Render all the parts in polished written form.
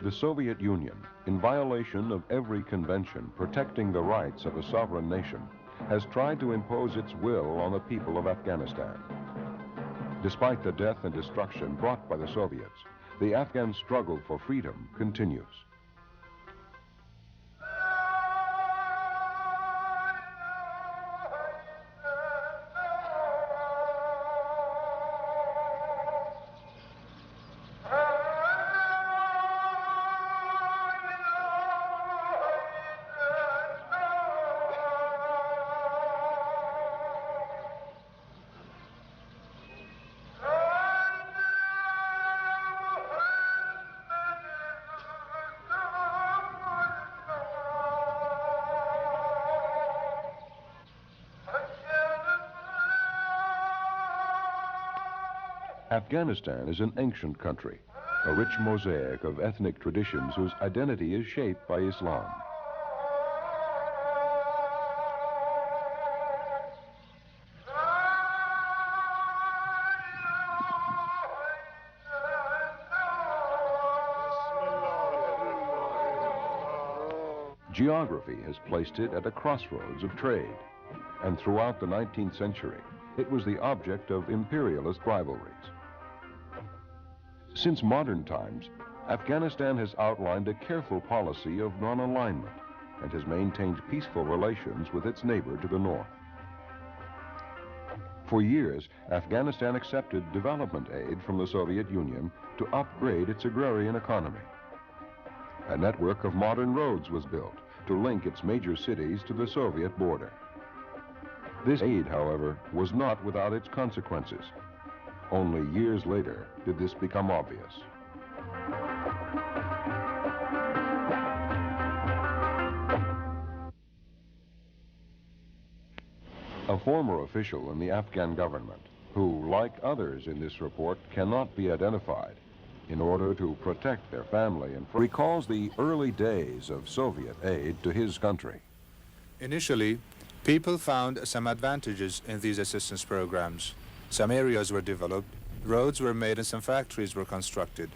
The Soviet Union, in violation of every convention protecting the rights of a sovereign nation, has tried to impose its will on the people of Afghanistan. Despite the death and destruction brought by the Soviets, the Afghan struggle for freedom continues. Afghanistan is an ancient country, a rich mosaic of ethnic traditions whose identity is shaped by Islam. Geography has placed it at a crossroads of trade, and throughout the 19th century, it was the object of imperialist rivalries. Since modern times, Afghanistan has outlined a careful policy of non-alignment and has maintained peaceful relations with its neighbor to the north. For years, Afghanistan accepted development aid from the Soviet Union to upgrade its agrarian economy. A network of modern roads was built to link its major cities to the Soviet border. This aid, however, was not without its consequences. Only years later did this become obvious. A former official in the Afghan government, who, like others in this report, cannot be identified in order to protect their family and friends, recalls the early days of Soviet aid to his country. Initially, people found some advantages in these assistance programs. Some areas were developed, roads were made, and some factories were constructed.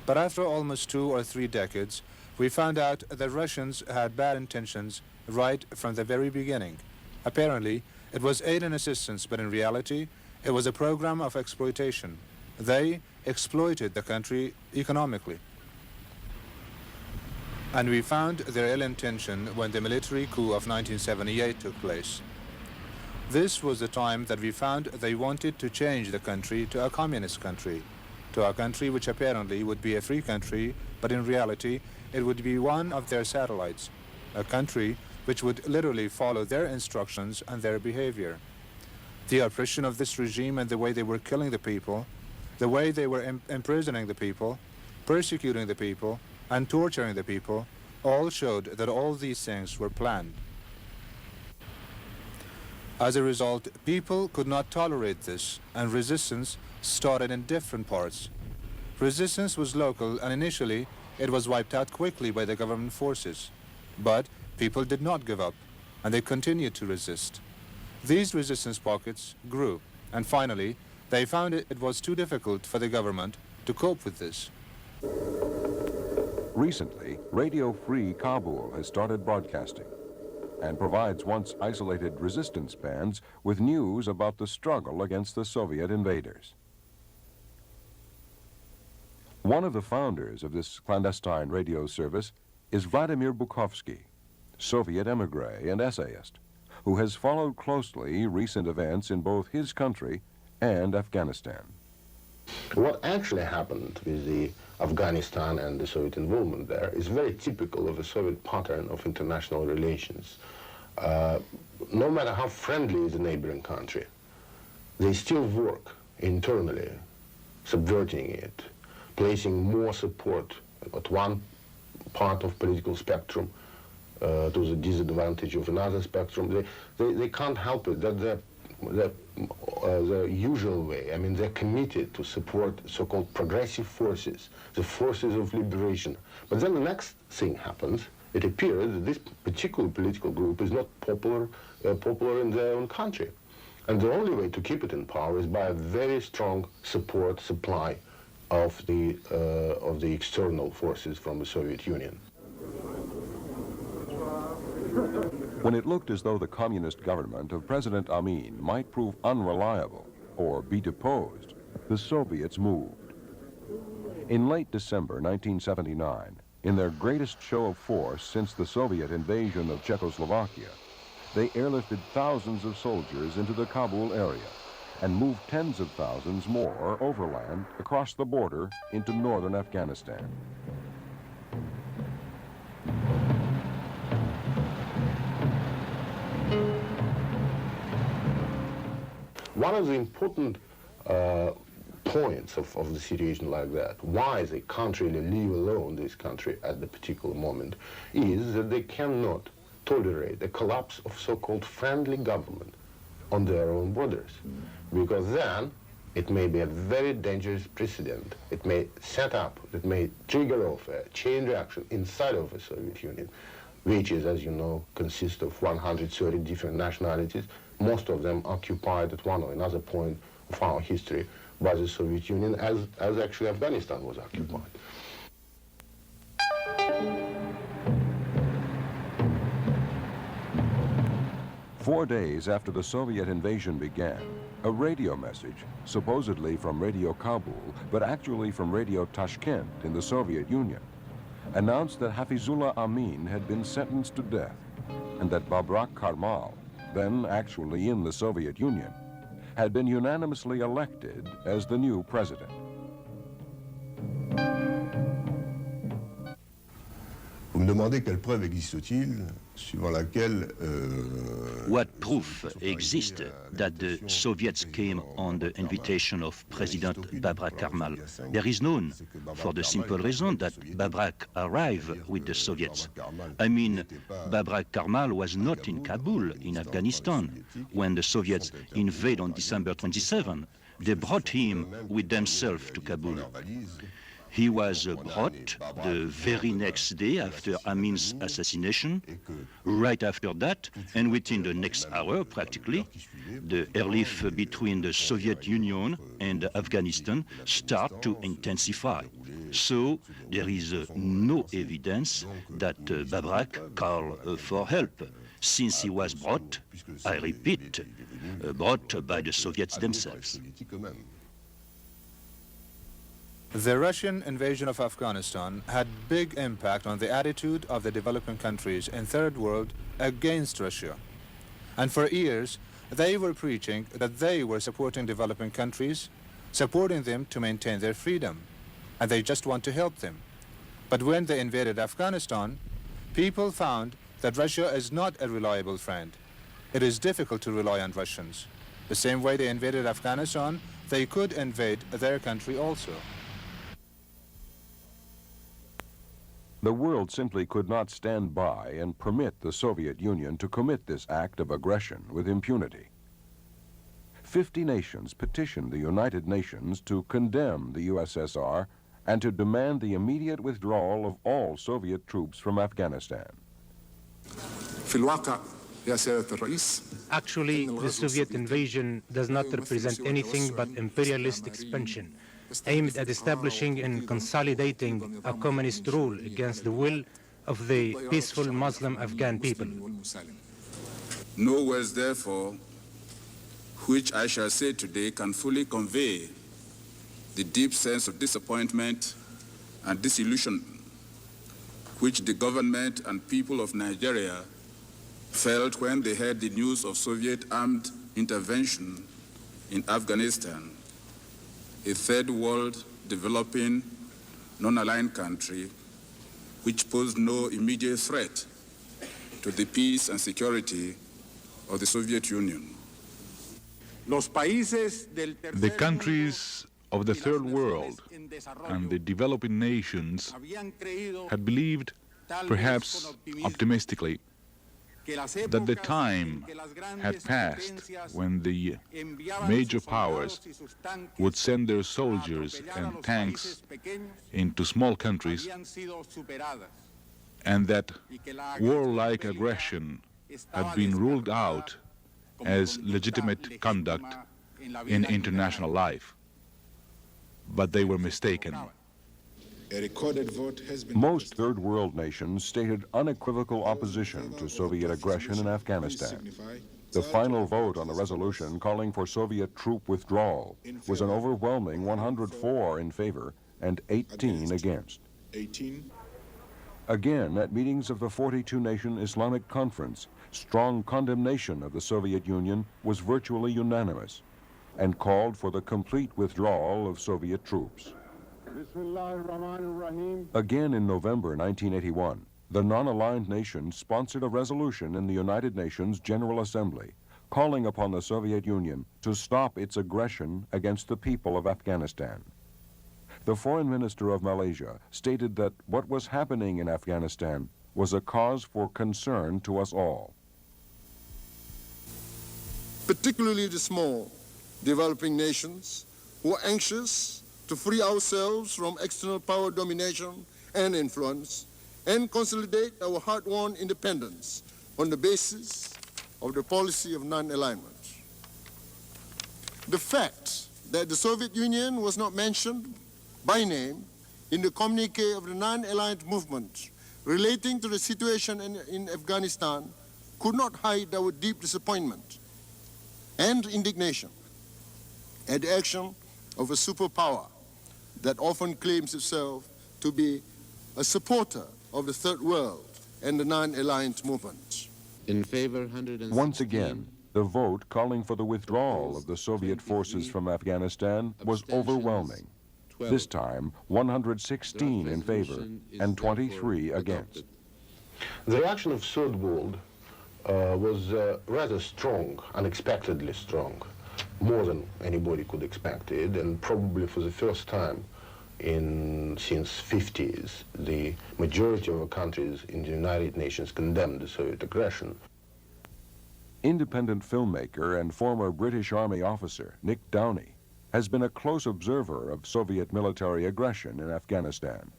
But after almost 2 or 3 decades, we found out that Russians had bad intentions right from the very beginning. Apparently, it was aid and assistance, but in reality, it was a program of exploitation. They exploited the country economically. And we found their ill intention when the military coup of 1978 took place. This was the time that we found they wanted to change the country to a communist country, to a country which apparently would be a free country, but in reality it would be one of their satellites, a country which would literally follow their instructions and their behavior. The oppression of this regime and the way they were killing the people, the way they were imprisoning the people, persecuting the people, and torturing the people, all showed that all these things were planned. As a result, people could not tolerate this, and resistance started in different parts. Resistance was local, and initially it was wiped out quickly by the government forces. But people did not give up, and they continued to resist. These resistance pockets grew, and finally they found it was too difficult for the government to cope with this. Recently, Radio Free Kabul has started broadcasting and provides once isolated resistance bands with news about the struggle against the Soviet invaders. One of the founders of this clandestine radio service is Vladimir Bukovsky, Soviet emigre and essayist, who has followed closely recent events in both his country and Afghanistan. What actually happened with the Afghanistan and the Soviet involvement there is very typical of the Soviet pattern of international relations. No matter how friendly is the neighboring country, they still work internally, subverting it, placing more support at one part of political spectrum to the disadvantage of another spectrum. They can't help it. That the usual way. I mean, they're committed to support so-called progressive forces, the forces of liberation. But then the next thing happens. It appears that this particular political group is not popular in their own country. And the only way to keep it in power is by a very strong support supply of the external forces from the Soviet Union. When it looked as though the communist government of President Amin might prove unreliable or be deposed, the Soviets moved. In late December 1979, in their greatest show of force since the Soviet invasion of Czechoslovakia, they airlifted thousands of soldiers into the Kabul area and moved tens of thousands more overland across the border into northern Afghanistan. One of the important points of the situation like that, why they can't really leave alone this country at the particular moment, is that they cannot tolerate the collapse of so-called friendly government on their own borders. Because then it may be a very dangerous precedent. It may set up, it may trigger off a chain reaction inside of the Soviet Union, which is, as you know, consists of 130 different nationalities, most of them occupied at one or another point of our history by the Soviet Union, as actually Afghanistan was occupied. 4 days after the Soviet invasion began, a radio message, supposedly from Radio Kabul, but actually from Radio Tashkent in the Soviet Union, announced that Hafizullah Amin had been sentenced to death and that Babrak Karmal, then actually in the Soviet Union, had been unanimously elected as the new president. Vous me demandez quelle preuve existe-t-il suivant laquelle What proof exists that the Soviets came on the invitation of President Babrak Karmal? There is none, for the simple reason that Babrak arrived with the Soviets. I mean, Babrak Karmal was not in Kabul, in Afghanistan, when the Soviets invaded on December 27. They brought him with themselves to Kabul. He was brought the very next day after Amin's assassination. Right after that, and within the next hour practically, the airlift between the Soviet Union and Afghanistan start to intensify. So there is no evidence that Babrak called for help, since he was brought, I repeat, brought by the Soviets themselves. The Russian invasion of Afghanistan had big impact on the attitude of the developing countries in Third World against Russia. And for years, they were preaching that they were supporting developing countries, supporting them to maintain their freedom, and they just want to help them. But when they invaded Afghanistan, people found that Russia is not a reliable friend. It is difficult to rely on Russians. The same way they invaded Afghanistan, they could invade their country also. The world simply could not stand by and permit the Soviet Union to commit this act of aggression with impunity. 50 nations petitioned the United Nations to condemn the USSR and to demand the immediate withdrawal of all Soviet troops from Afghanistan. Actually, the Soviet invasion does not represent anything but imperialist expansion, aimed at establishing and consolidating a communist rule against the will of the peaceful Muslim Afghan people. No words, therefore, which I shall say today can fully convey the deep sense of disappointment and disillusion which the government and people of Nigeria felt when they heard the news of Soviet armed intervention in Afghanistan, a third world developing non-aligned country which posed no immediate threat to the peace and security of the Soviet Union. The countries of the third world and the developing nations had believed, perhaps optimistically, that the time had passed when the major powers would send their soldiers and tanks into small countries, and that warlike aggression had been ruled out as legitimate conduct in international life. but they were mistaken. A recorded vote has been Most third world nations stated unequivocal opposition to Soviet aggression in Afghanistan. The final vote on a resolution calling for Soviet troop withdrawal was an overwhelming 104 in favor and 18 against. 18. Again, at meetings of the 42-nation Islamic Conference, strong condemnation of the Soviet Union was virtually unanimous and called for the complete withdrawal of Soviet troops. Again in November 1981, the non-aligned nations sponsored a resolution in the United Nations General Assembly calling upon the Soviet Union to stop its aggression against the people of Afghanistan. The foreign minister of Malaysia stated that what was happening in Afghanistan was a cause for concern to us all. Particularly the small developing nations who are anxious to free ourselves from external power domination and influence and consolidate our hard-won independence on the basis of the policy of non-alignment. The fact that the Soviet Union was not mentioned by name in the communique of the non-aligned movement relating to the situation in Afghanistan could not hide our deep disappointment and indignation at the action of a superpower that often claims itself to be a supporter of the third world and the non-aligned movement. In favor, 116. Once again, the vote calling for the withdrawal of the Soviet forces from Afghanistan was overwhelming. This time, 116 in favor and 23 against. The reaction of Third World was rather strong, unexpectedly strong, more than anybody could expect it, and probably for the first time since 50s, the majority of the countries in the United Nations condemned the Soviet aggression. Independent filmmaker and former British Army officer Nick Downey has been a close observer of Soviet military aggression in Afghanistan.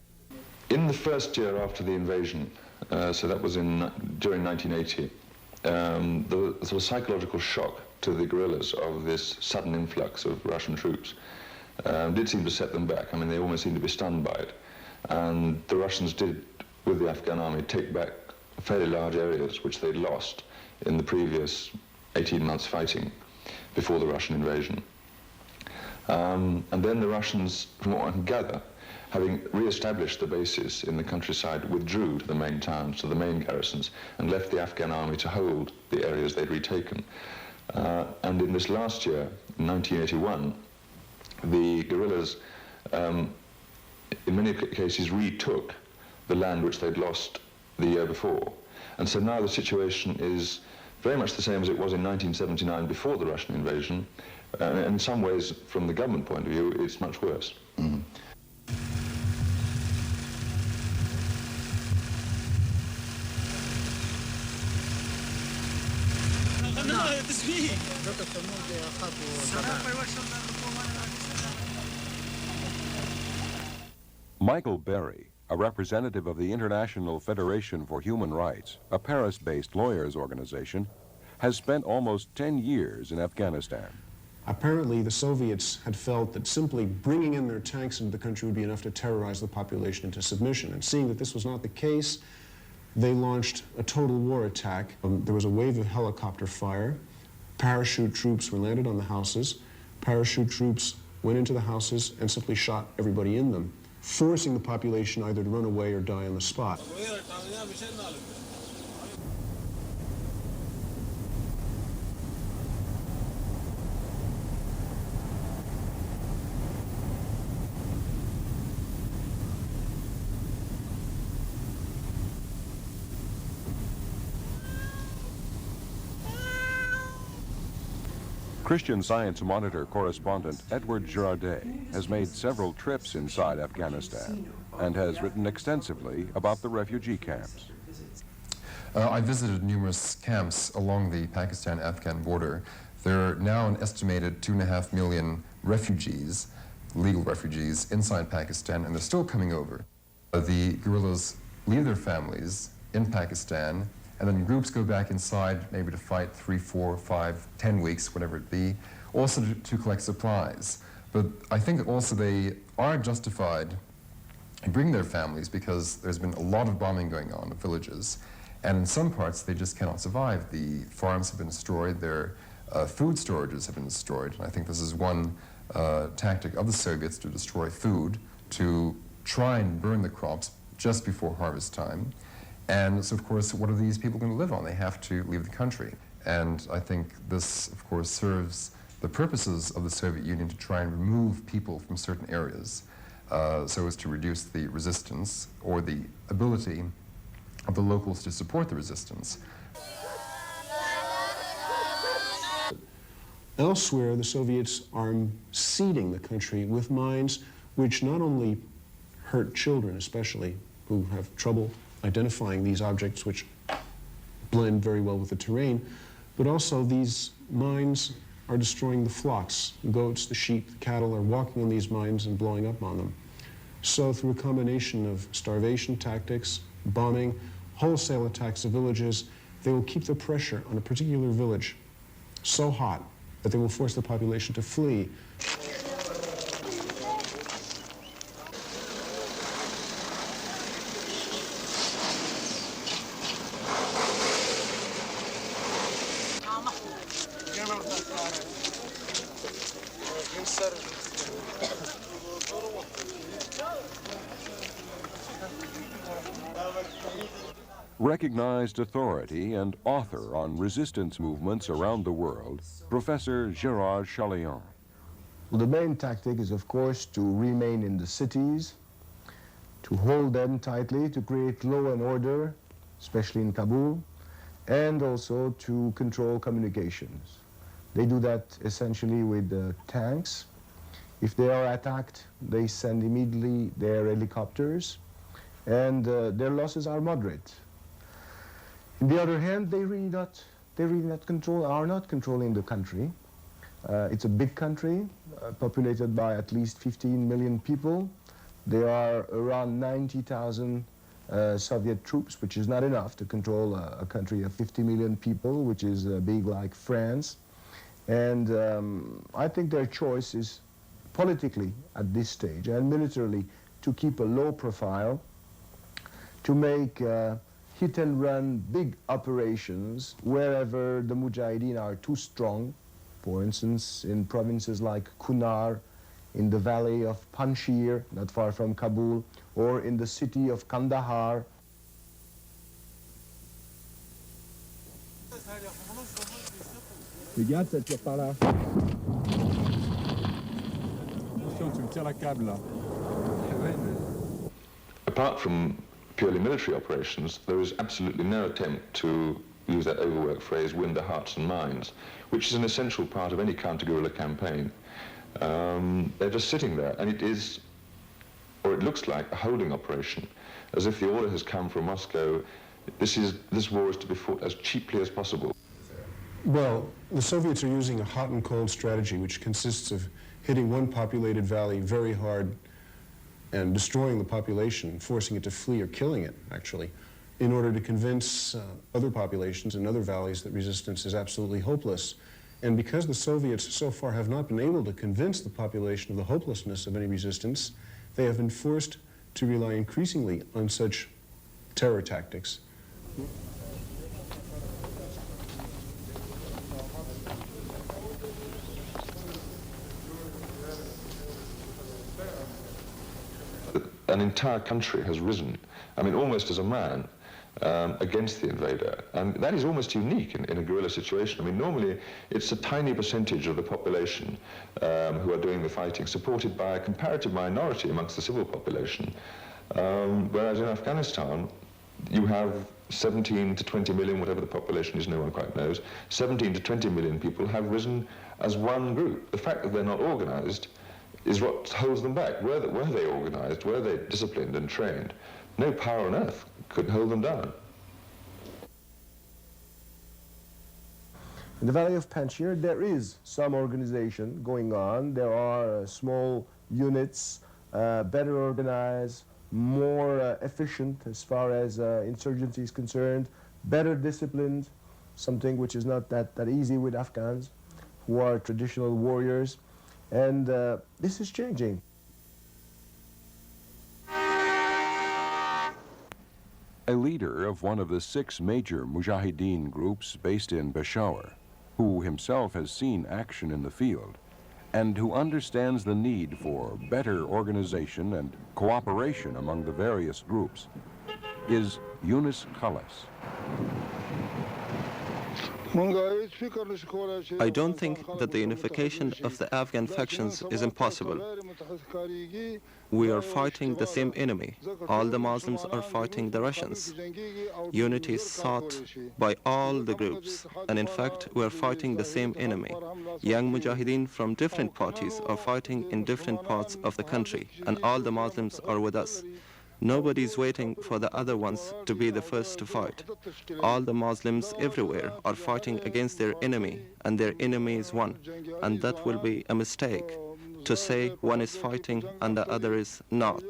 In the first year after the invasion, so that was during 1980, there was a psychological shock to the guerrillas of this sudden influx of Russian troops. Did seem to set them back. I mean, they almost seemed to be stunned by it. And the Russians did, with the Afghan army, take back fairly large areas which they'd lost in the previous 18 months fighting before the Russian invasion. And then the Russians, from what I can gather, having re-established the bases in the countryside, withdrew to the main towns, to the main garrisons, and left the Afghan army to hold the areas they'd retaken. And in this last year, in 1981, the guerrillas, in many cases, retook the land which they'd lost the year before. And so now the situation is very much the same as it was in 1979 before the Russian invasion. And in some ways, from the government point of view, it's much worse. Mm-hmm. Michael Berry, a representative of the International Federation for Human Rights, a Paris-based lawyers organization, has spent almost 10 years in Afghanistan. Apparently, the Soviets had felt that simply bringing in their tanks into the country would be enough to terrorize the population into submission. And seeing that this was not the case, they launched a total war attack. There was a wave of helicopter fire. Parachute troops were landed on the houses. Parachute troops went into the houses and simply shot everybody in them, forcing the population either to run away or die on the spot. Christian Science Monitor correspondent Edward Girardet has made several trips inside Afghanistan and has written extensively about the refugee camps. I visited numerous camps along the Pakistan-Afghan border. There are now an estimated 2.5 million refugees, legal refugees, inside Pakistan, and they're still coming over. The guerrillas leave their families in Pakistan, and then groups go back inside, maybe to fight 3, 4, 5, 10 weeks, whatever it be, also to collect supplies. But I think also they are justified in bringing their families because there's been a lot of bombing going on in villages. And in some parts, they just cannot survive. The farms have been destroyed, their food storages have been destroyed. And I think this is one tactic of the Soviets to destroy food, to try and burn the crops just before harvest time. And so, of course, what are these people going to live on? They have to leave the country. And I think this, of course, serves the purposes of the Soviet Union to try and remove people from certain areas so as to reduce the resistance or the ability of the locals to support the resistance. Elsewhere, the Soviets are seeding the country with mines which not only hurt children, especially, who have trouble identifying these objects which blend very well with the terrain, but also these mines are destroying the flocks. The goats, the sheep, the cattle are walking on these mines and blowing up on them. So through a combination of starvation tactics, bombing, wholesale attacks of villages, they will keep the pressure on a particular village so hot that they will force the population to flee. Recognized authority and author on resistance movements around the world, Professor Gérard Chaleon. Well, the main tactic is, of course, to remain in the cities, to hold them tightly, to create law and order, especially in Kabul, and also to control communications. They do that essentially with tanks. If they are attacked, they send immediately their helicopters, and their losses are moderate. On the other hand, they really are not controlling the country. It's a big country, populated by at least 15 million people. There are around 90,000 Soviet troops, which is not enough to control a country of 50 million people, which is big like France. And I think their choice is politically at this stage and militarily to keep a low profile, to make hit-and-run big operations wherever the Mujahideen are too strong. For instance, in provinces like Kunar, in the valley of Panjshir, not far from Kabul, or in the city of Kandahar. Regarde, ça tire par là. Attention, tu me tires la câble là. Apart from purely military operations, there is absolutely no attempt to use that overworked phrase, win the hearts and minds, which is an essential part of any counter-guerrilla campaign. They're just sitting there, and it is, or it looks like, a holding operation, as if the order has come from Moscow. This war is to be fought as cheaply as possible. Well, the Soviets are using a hot and cold strategy, which consists of hitting one populated valley very hard and destroying the population, forcing it to flee or killing it, actually, in order to convince other populations in other valleys that resistance is absolutely hopeless. And because the Soviets so far have not been able to convince the population of the hopelessness of any resistance, they have been forced to rely increasingly on such terror tactics. An entire country has risen, I mean, almost as a man, against the invader. And that is almost unique in a guerrilla situation. I mean, normally it's a tiny percentage of the population who are doing the fighting, supported by a comparative minority amongst the civil population. Whereas in Afghanistan, you have 17 to 20 million, whatever the population is, no one quite knows, 17 to 20 million people have risen as one group. The fact that they're not organized is what holds them back. Were they organized, were they disciplined and trained, no power on earth could hold them down. In the valley of Panjshir, there is some organization going on. There are small units, better organized, more efficient as far as insurgency is concerned, better disciplined, something which is not that easy with Afghans, who are traditional warriors. And this is changing. A leader of one of the 6 major Mujahideen groups based in Peshawar, who himself has seen action in the field, and who understands the need for better organization and cooperation among the various groups, is Yunus Khalas. I don't think that the unification of the Afghan factions is impossible. We are fighting the same enemy. All the Muslims are fighting the Russians. Unity is sought by all the groups, and in fact, we are fighting the same enemy. Young Mujahideen from different parties are fighting in different parts of the country, and all the Muslims are with us. Nobody is waiting for the other ones to be the first to fight. All the Muslims everywhere are fighting against their enemy, and their enemy is one. And that will be a mistake to say one is fighting and the other is not.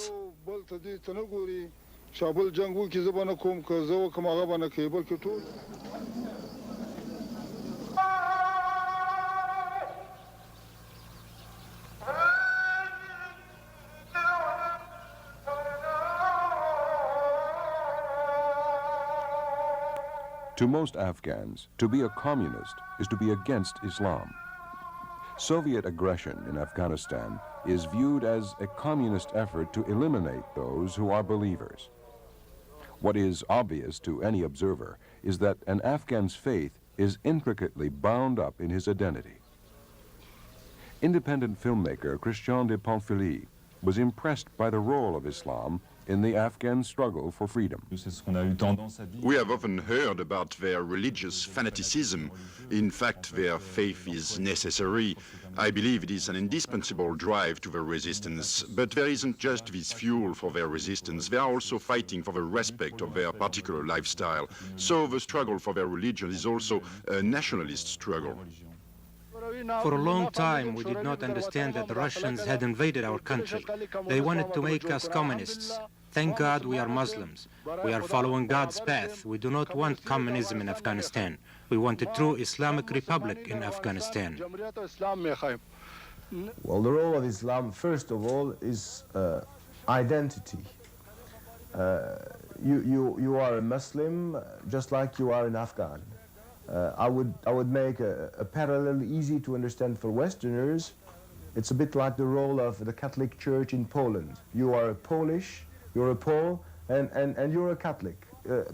To most Afghans, to be a communist is to be against Islam. Soviet aggression in Afghanistan is viewed as a communist effort to eliminate those who are believers. What is obvious to any observer is that an Afghan's faith is intricately bound up in his identity. Independent filmmaker Christian de Pamphilly was impressed by the role of Islam in the Afghan struggle for freedom. We have often heard about their religious fanaticism. In fact, their faith is necessary. I believe it is an indispensable drive to their resistance. But there isn't just this fuel for their resistance. They are also fighting for the respect of their particular lifestyle. So the struggle for their religion is also a nationalist struggle. For a long time, we did not understand that the Russians had invaded our country. They wanted to make us communists. Thank God we are Muslims. We are following God's path. We do not want communism in Afghanistan. We want a true Islamic Republic in Afghanistan. Well, the role of Islam, first of all, is identity. You are a Muslim just like you are an Afghan. I would make a parallel easy to understand for Westerners. It's a bit like the role of the Catholic Church in Poland. You are a Polish, you're a Pole, and you're a Catholic.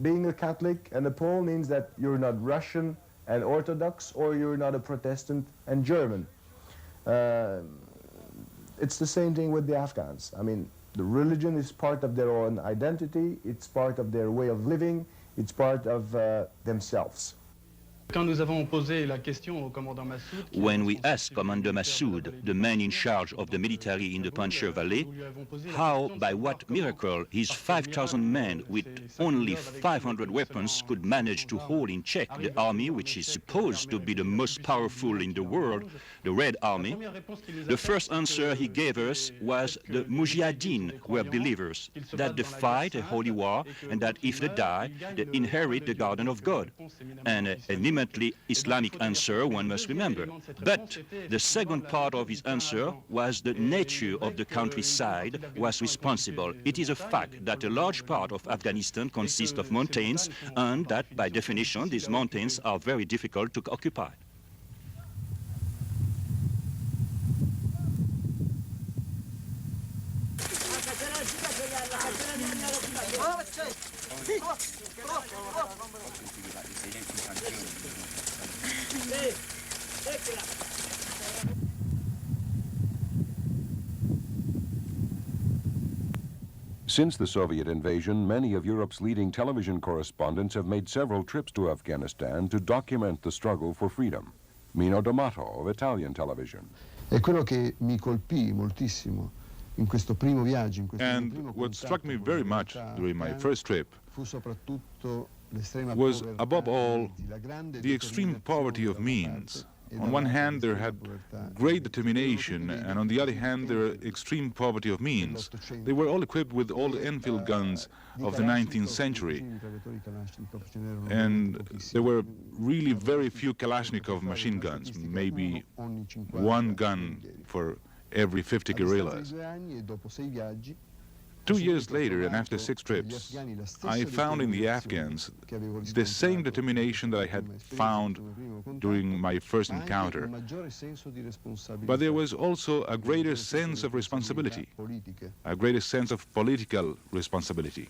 Being a Catholic and a Pole means that you're not Russian and Orthodox, or you're not a Protestant and German. It's the same thing with the Afghans. I mean, the religion is part of their own identity, it's part of their way of living, it's part of themselves. When we asked Commander Massoud, the man in charge of the military in the Panjshir Valley, how, by what miracle, his 5,000 men with only 500 weapons could manage to hold in check the army, which is supposed to be the most powerful in the world, the Red Army, the first answer he gave us was the Mujahideen were believers, that they fight a holy war, and that if they die, they inherit the garden of God. And an eminently Islamic answer, one must remember. But the second part of his answer was the nature of the countryside was responsible. It is a fact that a large part of Afghanistan consists of mountains, and that, by definition, these mountains are very difficult to occupy. Since the Soviet invasion, many of Europe's leading television correspondents have made several trips to Afghanistan to document the struggle for freedom. Mino D'Amato of Italian television. E quello che mi colpì moltissimo in questo primo viaggio, And what struck me very much during my first trip was, above all, the extreme poverty of means On one hand, they had great determination, and on the other hand, their extreme poverty of means. They were all equipped with old Enfield guns of the 19th century, and there were really very few Kalashnikov machine guns, maybe one gun for every 50 guerrillas. 2 years later, and after 6 trips, I found in the Afghans the same determination that I had found during my first encounter. But there was also a greater sense of responsibility, a greater sense of political responsibility.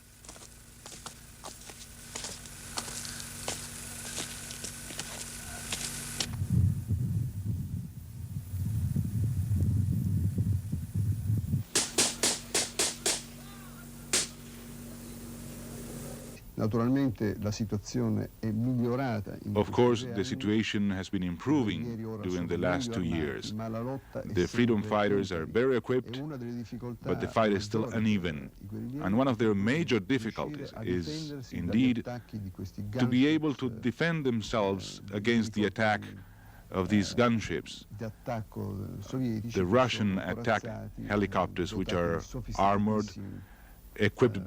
Of course, the situation has been improving during the last 2 years. The freedom fighters are very equipped, but the fight is still uneven. And one of their major difficulties is, indeed, to be able to defend themselves against the attack of these gunships, the Russian attack helicopters, which are armored, equipped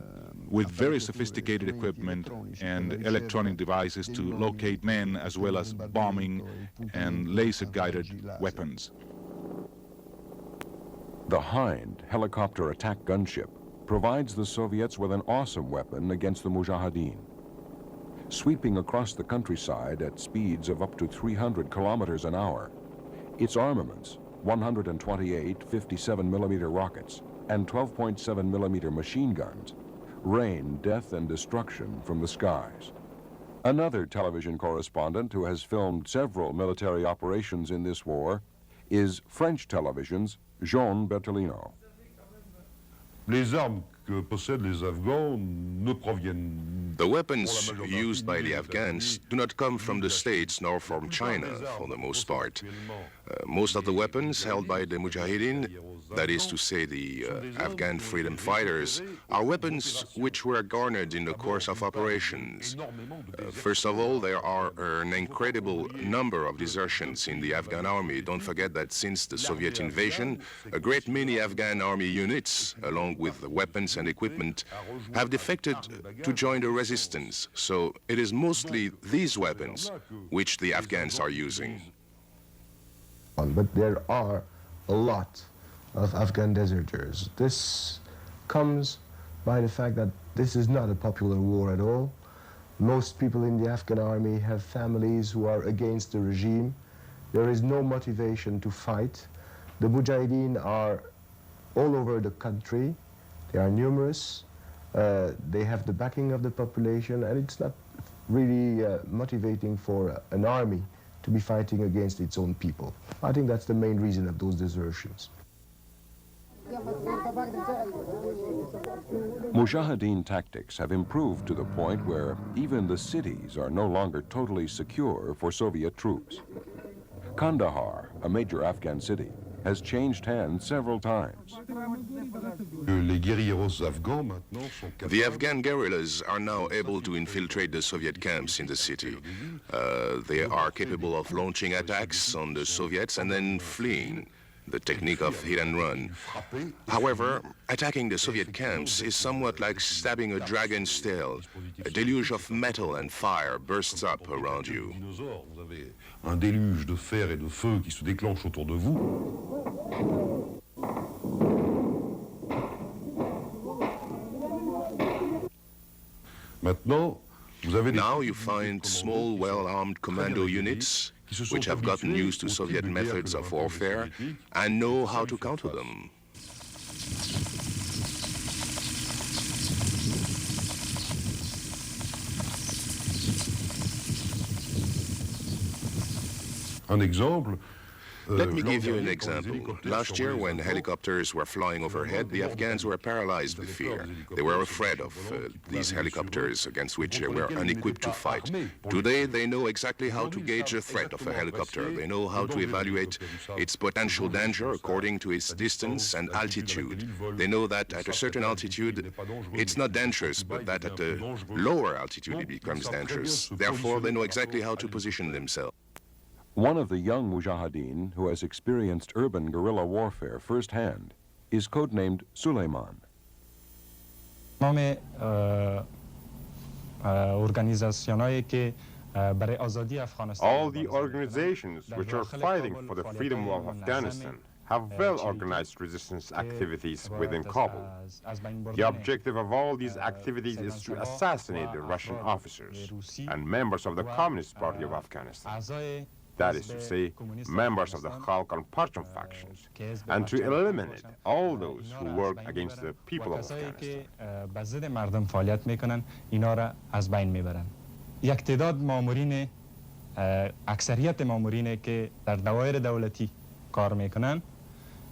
with very sophisticated equipment and electronic devices to locate men, as well as bombing and laser-guided weapons. The Hind helicopter attack gunship provides the Soviets with an awesome weapon against the Mujahideen. Sweeping across the countryside at speeds of up to 300 kilometers an hour, its armaments, 128 57mm rockets and 12.7mm machine guns, rain death and destruction from the skies. Another television correspondent who has filmed several military operations in this war is French television's Jean Bertolino. Les armes que possèdent les Afghans ne proviennent. The weapons used by the Afghans do not come from the States nor from China, for the most part. Most of the weapons held by the Mujahideen, that is to say the Afghan freedom fighters, are weapons which were garnered in the course of operations. First of all, there are an incredible number of desertions in the Afghan army. Don't forget that since the Soviet invasion, a great many Afghan army units, along with the weapons and equipment, have defected to join the resistance. So it is mostly these weapons which the Afghans are using. But there are a lot of Afghan deserters. This comes by the fact that this is not a popular war at all. Most people in the Afghan army have families who are against the regime. There is no motivation to fight. The Mujahideen are all over the country. They are numerous. They have the backing of the population, and it's not really motivating for an army to be fighting against its own people. I think that's the main reason of those desertions. Mujahideen tactics have improved to the point where even the cities are no longer totally secure for Soviet troops. Kandahar, a major Afghan city, has changed hands several times. The Afghan guerrillas are now able to infiltrate the Soviet camps in the city. They are capable of launching attacks on the Soviets and then fleeing, the technique of hit and run. However, attacking the Soviet camps is somewhat like stabbing a dragon's tail. A deluge of metal and fire bursts up around you. Un déluge de fer et de feu qui se déclenche autour de vous. Now you find small, well-armed commando units which have gotten used to Soviet methods of warfare and know how to counter them. Un exemple. Let me give you an example. Last year, when helicopters were flying overhead, the Afghans were paralyzed with fear. They were afraid of these helicopters against which they were unequipped to fight. Today, they know exactly how to gauge the threat of a helicopter. They know how to evaluate its potential danger according to its distance and altitude. They know that at a certain altitude, it's not dangerous, but that at a lower altitude, it becomes dangerous. Therefore, they know exactly how to position themselves. One of the young mujahideen who has experienced urban guerrilla warfare firsthand is codenamed Suleiman. All the organizations which are fighting for the freedom of Afghanistan have well-organized resistance activities within Kabul. The objective of all these activities is to assassinate the Russian officers and members of the Communist Party of Afghanistan. That is to say, members of the Khalq and Parcham factions, and to eliminate all those who work against the people of Afghanistan. اکثریت مامورینه که در دوائر دولتی کار میکنن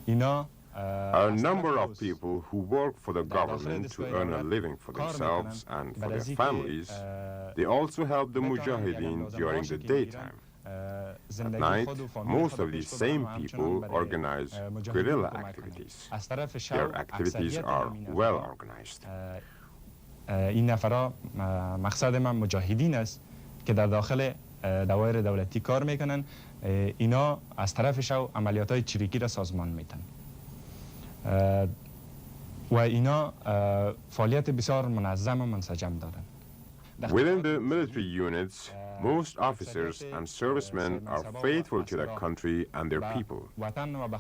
اینا A number of people who work for the government to earn a living for themselves and for their families, they also help the mujahideen during the daytime. At night, most of these same people organize guerrilla activities. Their activities are well organized. این نفرها مقصد من مجاهدین است که در داخل دوائر دولتی کار میکنن. اینا از طرف شو عملیات‌های چریکی را سازمان میدن و اینا فعالیت بسیار منظم و منسجم دارن. Within the military units, most officers and servicemen are faithful to their country and their people.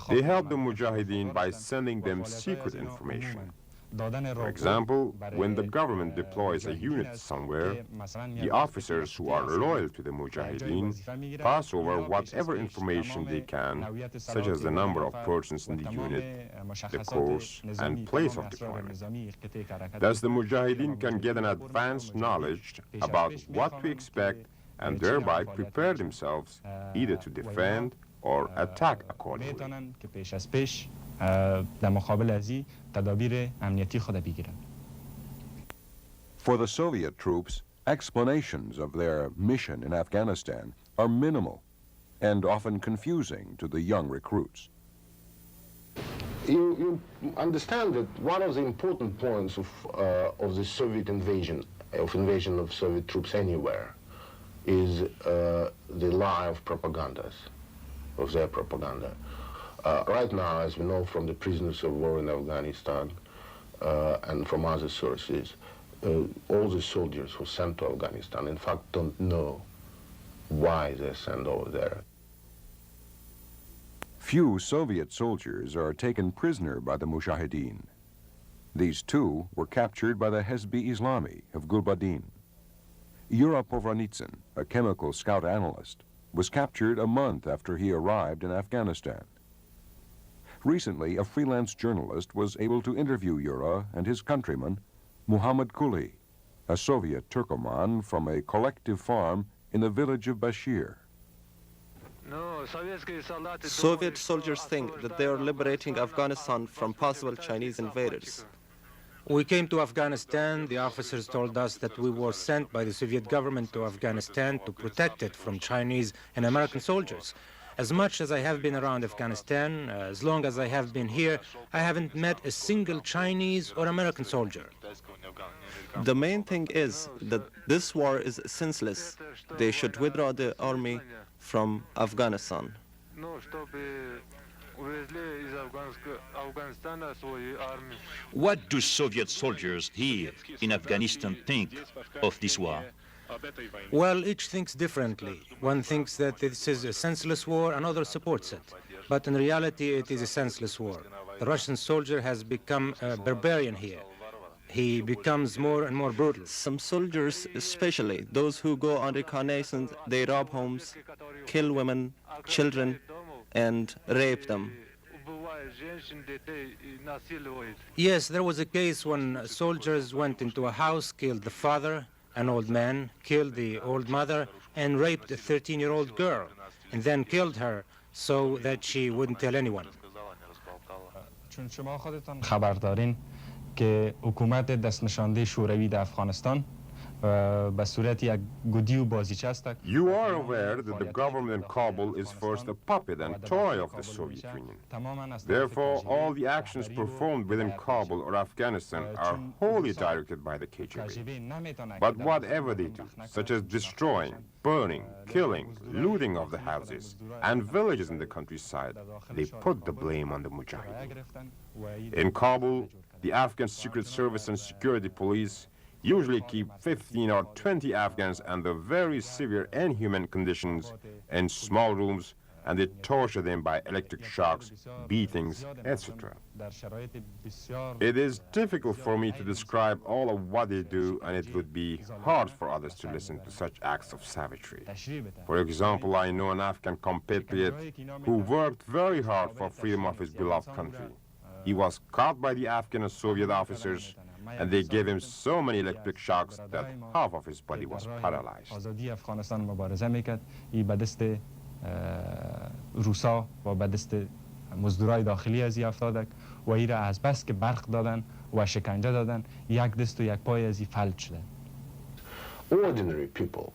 They help the mujahideen by sending them secret information. For example, when the government deploys a unit somewhere, the officers who are loyal to the mujahideen pass over whatever information they can, such as the number of persons in the unit, the course, and place of deployment. Thus, the mujahideen can get an advanced knowledge about what to expect and thereby prepare themselves either to defend or attack accordingly. For the Soviet troops, explanations of their mission in Afghanistan are minimal and often confusing to the young recruits. You understand that one of the important points of the Soviet invasion of Soviet troops anywhere, is the lie of propagandas, of their propaganda. Right now, as we know from the prisoners of war in Afghanistan and from other sources, all the soldiers who sent to Afghanistan, in fact, don't know why they're sent over there. Few Soviet soldiers are taken prisoner by the Mujahideen. These two were captured by the Hezb-i Islami of Gulbuddin. Yura Povranitsyn, a chemical scout analyst, was captured a month after he arrived in Afghanistan. Recently, a freelance journalist was able to interview Yura and his countryman, Muhammad Kuli, a Soviet Turkoman from a collective farm in the village of Bashir. Soviet soldiers think that they are liberating Afghanistan from possible Chinese invaders. We came to Afghanistan. The officers told us that we were sent by the Soviet government to Afghanistan to protect it from Chinese and American soldiers. As much as I have been around Afghanistan, as long as I have been here, I haven't met a single Chinese or American soldier. The main thing is that this war is senseless. They should withdraw the army from Afghanistan. What do Soviet soldiers here in Afghanistan think of this war? Well, each thinks differently. One thinks that this is a senseless war, another supports it. But in reality, it is a senseless war. The Russian soldier has become a barbarian here. He becomes more and more brutal. Some soldiers, especially those who go on reconnaissance, they rob homes, kill women, children, and rape them. Yes, there was a case when soldiers went into a house, killed the father, an old man, killed the old mother, and raped a 13-year-old girl, and then killed her so that she wouldn't tell anyone. چون شما خودتان خبر دارین که حکومت دست نشانده شوروی در افغانستان به صورت یک گودی و بازیچه است. You are aware that the government in Kabul is first a puppet and toy of the Soviet Union. Therefore, all the actions performed within Kabul or Afghanistan are wholly directed by the KGB. But whatever they do, such as destroying, burning, killing, looting of the houses and villages in the countryside, they put the blame on the Mujahideen. In Kabul, the Afghan Secret Service and security police usually keep 15 or 20 Afghans under very severe inhuman conditions in small rooms, and they torture them by electric shocks, beatings, etc. It is difficult for me to describe all of what they do, and it would be hard for others to listen to such acts of savagery. For example, I know an Afghan compatriot who worked very hard for freedom of his beloved country. He was caught by the Afghan and Soviet officers, and they gave him so many electric shocks that half of his body was paralyzed. آزادی افغانستان مبارزه میکرد. این به دست روسا و به دست مزدورای داخلی از این افتادک و این را از بس که برق دادن و شکنجه دادن یک دست و یک پای از این فلج شده. Ordinary people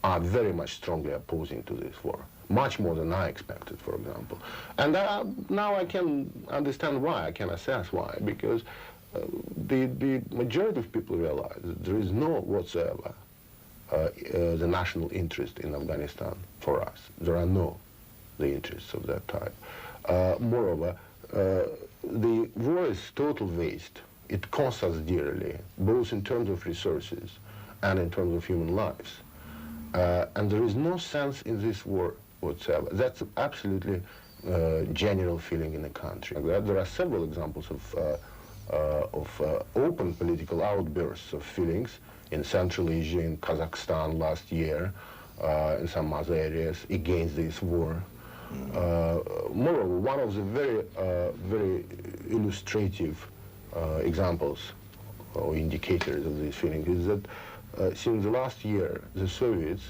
are very much strongly opposing to this war, much more than I expected, for example. And now I can understand why, I can assess why, because the majority of people realize that there is no whatsoever the national interest in Afghanistan for us. There are no the interests of that type. Moreover, the war is total waste. It costs us dearly, both in terms of resources and in terms of human lives. And there is no sense in this war whatsoever. That's absolutely general feeling in the country. There are several examples of open political outbursts of feelings in Central Asia, in Kazakhstan last year, in some other areas against this war. Moreover, one of the very illustrative examples or indicators of this feeling is that since the last year, the Soviets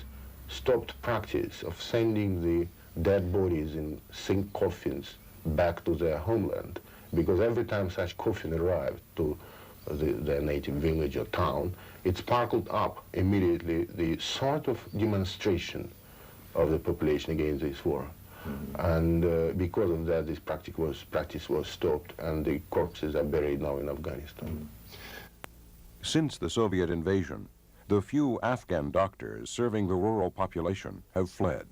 stopped practice of sending the dead bodies in zinc coffins back to their homeland, because every time such coffin arrived to their native village or town, it sparkled up immediately the sort of demonstration of the population against this war. And because of that, this practice was stopped, and the corpses are buried now in Afghanistan. Since the Soviet invasion, the few Afghan doctors serving the rural population have fled.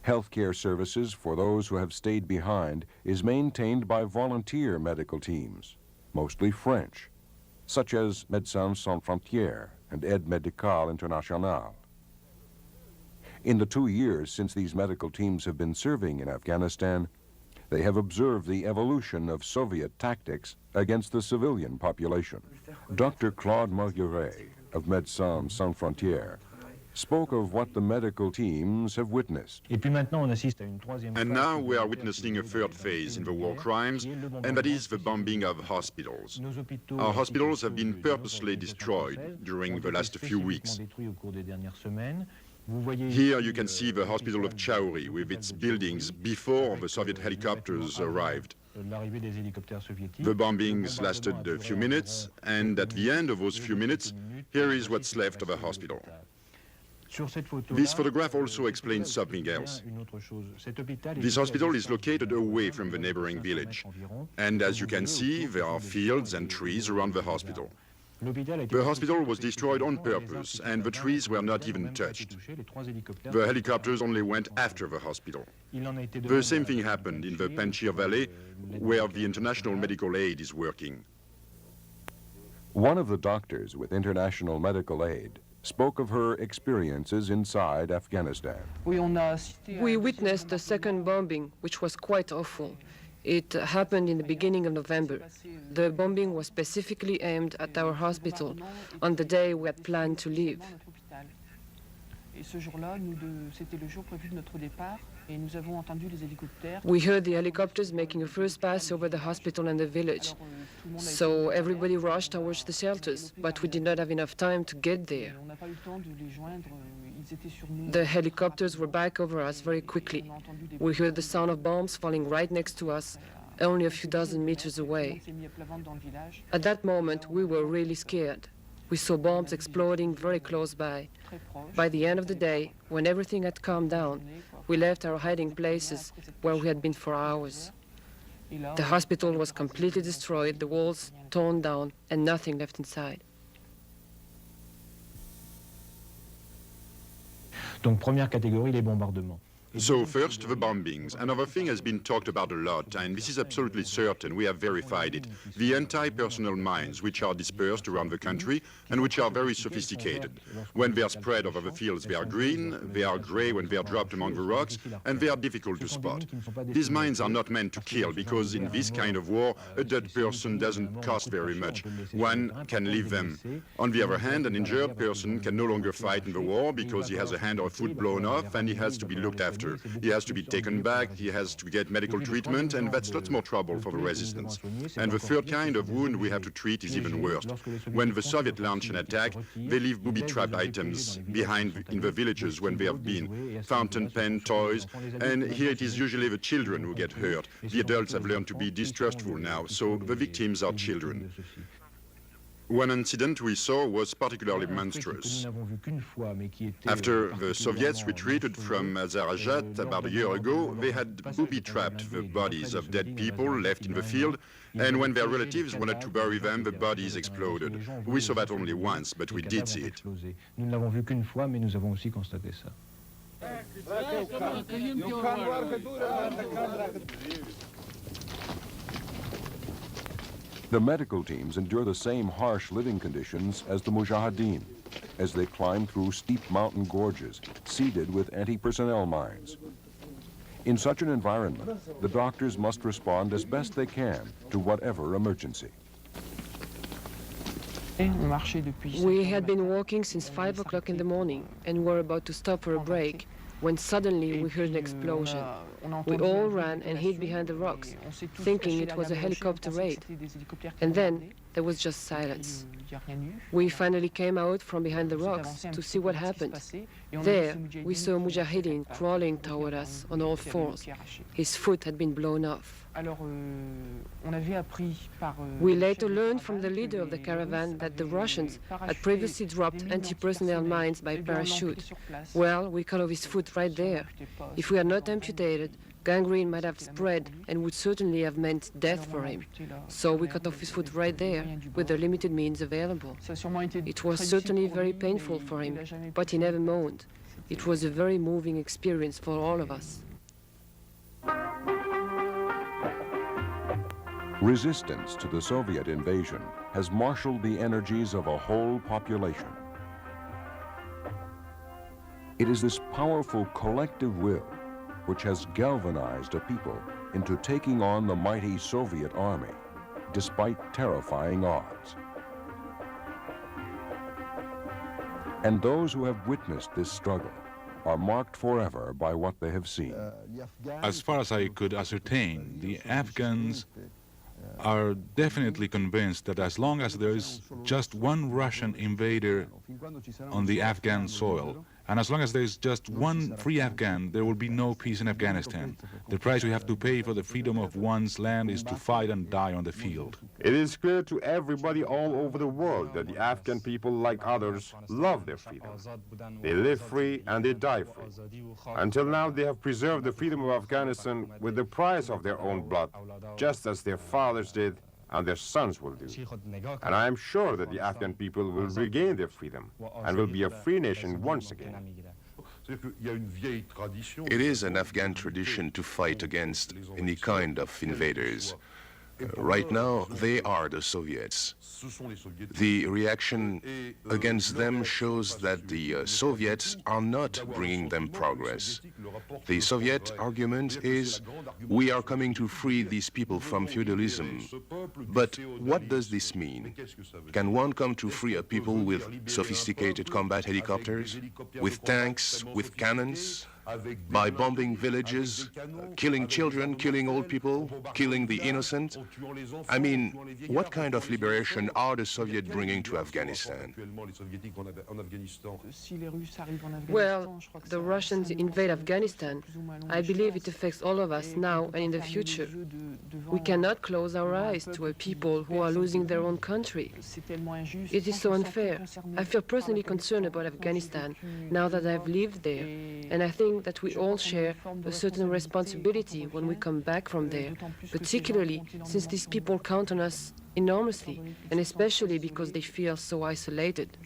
Healthcare services for those who have stayed behind is maintained by volunteer medical teams, mostly French, such as Médecins Sans Frontières and Aide Médicale Internationale. In the 2 years since these medical teams have been serving in Afghanistan, they have observed the evolution of Soviet tactics against the civilian population. Dr. Claude Margueret of Médecins Sans Frontières spoke of what the medical teams have witnessed. And now we are witnessing a third phase in the war crimes, and that is the bombing of hospitals. Our hospitals have been purposely destroyed during the last few weeks. Here you can see the hospital of Chowri with its buildings before the Soviet helicopters arrived. The bombings lasted a few minutes, and at the end of those few minutes, here is what's left of the hospital. This photograph also explains something else. This hospital is located away from the neighboring village, and as you can see, there are fields and trees around the hospital. The hospital was destroyed on purpose, and the trees were not even touched. The helicopters only went after the hospital. The same thing happened in the Panjshir Valley, where the international medical aid is working. One of the doctors with international medical aid spoke of her experiences inside Afghanistan. We witnessed the second bombing, which was quite awful. It happened in the beginning of November. The bombing was specifically aimed at our hospital on the day we had planned to leave. We heard the helicopters making a first pass over the hospital and the village. So everybody rushed towards the shelters, but we did not have enough time to get there. The helicopters were back over us very quickly. We heard the sound of bombs falling right next to us, only a few dozen meters away. At that moment, we were really scared. We saw bombs exploding very close by. By the end of the day, when everything had calmed down, we left our hiding places where we had been for hours. The hospital was completely destroyed, the walls torn down, and nothing left inside. Donc première catégorie, les bombardements. So first, the bombings. Another thing has been talked about a lot, and this is absolutely certain, we have verified it. The anti-personnel mines, which are dispersed around the country and which are very sophisticated. When they are spread over the fields, they are green, they are gray when they are dropped among the rocks, and they are difficult to spot. These mines are not meant to kill, because in this kind of war, a dead person doesn't cost very much. One can leave them. On the other hand, an injured person can no longer fight in the war because he has a hand or a foot blown off and he has to be looked after. He has to be taken back, he has to get medical treatment, and that's lots more trouble for the resistance. And the third kind of wound we have to treat is even worse. When the Soviets launch an attack, they leave booby-trapped items behind in the villages when they have been. Fountain pen, toys, and here it is usually the children who get hurt. The adults have learned to be distrustful now, so the victims are children. One incident we saw was particularly monstrous. After the Soviets retreated from Zarajat about a year ago, they had booby-trapped the bodies of dead people left in the field, and when their relatives wanted to bury them, the bodies exploded. We saw that only once, but we did see it. Nous ne l'avons vu qu'une fois, mais nous avons aussi constaté ça. The medical teams endure the same harsh living conditions as the Mujahideen as they climb through steep mountain gorges seeded with anti-personnel mines. In such an environment, the doctors must respond as best they can to whatever emergency. We had been walking since 5 o'clock in the morning and were about to stop for a break when suddenly we heard an explosion. We all ran and hid behind the rocks, thinking it was a helicopter raid. And then there was just silence. We finally came out from behind the rocks to see what happened. There, we saw Mujahideen crawling toward us on all fours. His foot had been blown off. We later learned from the leader of the caravan that the Russians had previously dropped anti-personnel mines by parachute. Well, we cut off his foot right there. If we had not amputated, gangrene might have spread and would certainly have meant death for him. So we cut off his foot right there with the limited means available. It was certainly very painful for him, but he never moaned. It was a very moving experience for all of us. Resistance to the Soviet invasion has marshaled the energies of a whole population. It is this powerful collective will which has galvanized a people into taking on the mighty Soviet army, despite terrifying odds. And those who have witnessed this struggle are marked forever by what they have seen. As far as I could ascertain, the Afghans are definitely convinced that as long as there is just one Russian invader on the Afghan soil, and as long as there is just one free Afghan, there will be no peace in Afghanistan. The price we have to pay for the freedom of one's land is to fight and die on the field. It is clear to everybody all over the world that the Afghan people, like others, love their freedom. They live free and they die free. Until now, they have preserved the freedom of Afghanistan with the price of their own blood, just as their fathers did and their sons will do. And I am sure that the Afghan people will regain their freedom and will be a free nation once again. It is an Afghan tradition to fight against any kind of invaders. Right now, they are the Soviets. The reaction against them shows that the Soviets are not bringing them progress. The Soviet argument is, we are coming to free these people from feudalism. But what does this mean? Can one come to free a people with sophisticated combat helicopters, with tanks, with cannons? by bombing villages, killing children, killing old people, killing the innocent? I mean, what kind of liberation are the Soviets bringing to Afghanistan? Well, the Russians invade Afghanistan. I believe it affects all of us now and in the future. We cannot close our eyes to a people who are losing their own country. It is so unfair. I feel personally concerned about Afghanistan now that I've lived there, and I think that we all share a certain responsibility when we come back from there, particularly since these people count on us enormously, and especially because they feel so isolated.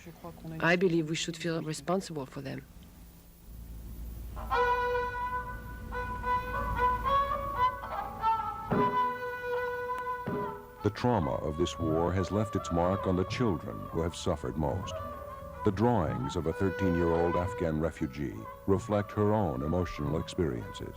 I believe we should feel responsible for them. The trauma of this war has left its mark on the children who have suffered most. The drawings of a 13-year-old Afghan refugee reflect her own emotional experiences.